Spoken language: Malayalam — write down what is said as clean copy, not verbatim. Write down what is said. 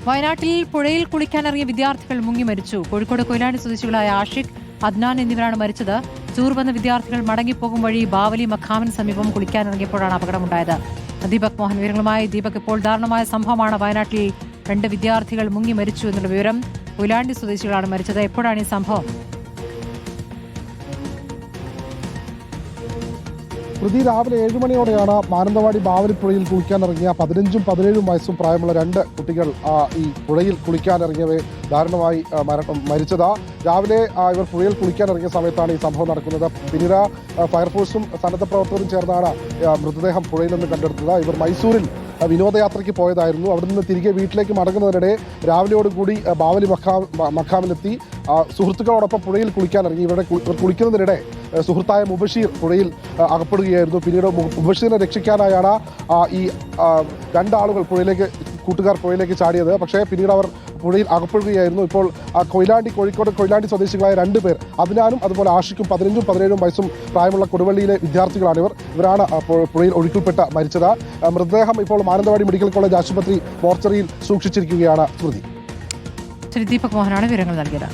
വയനാട്ടിൽ പുഴയിൽ കുളിക്കാനിറങ്ങിയ വിദ്യാർത്ഥികൾ മുങ്ങി മരിച്ചു. കോഴിക്കോട് കൊയിലാണ്ടി സ്വദേശികളായ ആഷിഖ്, അദ്നാൻ എന്നിവരാണ് മരിച്ചത്. ടൂർ വന്ന വിദ്യാർത്ഥികൾ മടങ്ങിപ്പോകും വഴി ബാവലി മഖാമിന് സമീപം കുളിക്കാനിറങ്ങിയപ്പോഴാണ് അപകടമുണ്ടായത്. ദീപക് മോഹൻ വിവരങ്ങളുമായി. ദീപക്, ഇപ്പോൾ ദാരുണമായ സംഭവമാണ്. വയനാട്ടിൽ 2 വിദ്യാർത്ഥികൾ മുങ്ങി മരിച്ചു എന്നുള്ള വിവരം. കൊയിലാണ്ടി സ്വദേശികളാണ് മരിച്ചത്. എപ്പോഴാണ് ഈ സംഭവം? രാവിലെ 7 മണിയോടെയാണ് മാനന്തവാടി ബാവലിപ്പുഴയിൽ കുളിക്കാനിറങ്ങിയ 15ഉം 17ഉം വയസ്സും പ്രായമുള്ള 2 കുട്ടികൾ ഈ പുഴയിൽ കുളിക്കാനിറങ്ങിയവരെ ദാരുണമായി മരിച്ചത്. രാവിലെ ഇവർ പുഴയിൽ കുളിക്കാനിറങ്ങിയ സമയത്താണ് ഈ സംഭവം നടക്കുന്നത്. പിന്നീട് ഫയർഫോഴ്സും സന്നദ്ധ പ്രവർത്തകരും ചേർന്നാണ് മൃതദേഹം പുഴയിൽ നിന്ന് കണ്ടെടുത്തത്. ഇവർ മൈസൂരിൽ വിനോദയാത്രയ്ക്ക് പോയതായിരുന്നു. അവിടെ നിന്ന് തിരികെ വീട്ടിലേക്ക് മടങ്ങുന്നതിനിടെ രാവിലെയോടുകൂടി ബാവലി മഖാമിലെത്തി സുഹൃത്തുക്കളോടൊപ്പം പുഴയിൽ കുളിക്കാനിറങ്ങി. ഇവരുടെ കുളിക്കുന്നതിനിടെ സുഹൃത്തായ മുബഷീർ പുഴയിൽ അകപ്പെടുകയായിരുന്നു. പിന്നീട് മുബഷീറിനെ രക്ഷിക്കാനായാണ് ഈ 2 ആളുകൾ കൂട്ടുകാർ പുഴയിലേക്ക് ചാടിയത്. പക്ഷേ പിന്നീട് അവർ പുഴയിൽ അകപ്പെടുകയായിരുന്നു. ഇപ്പോൾ കോഴിക്കോട് കൊയിലാണ്ടി സ്വദേശികളായ 2 പേർ, അദ്നാനും അതുപോലെ ആഷിഖും 15ഉം 17ഉം വയസ്സും പ്രായമുള്ള കൊടുവള്ളിയിലെ വിദ്യാർത്ഥികളാണ് ഇവരാണ് പുഴയിൽ ഒഴുക്കിൽപ്പെട്ട മരിച്ചത്. മൃതദേഹം ഇപ്പോൾ മാനന്തവാടി മെഡിക്കൽ കോളേജ് ആശുപത്രി മോർച്ചറിയിൽ സൂക്ഷിച്ചിരിക്കുകയാണ്. ദീപക് മോഹനാണ് വിവരങ്ങൾ നൽകിയത്.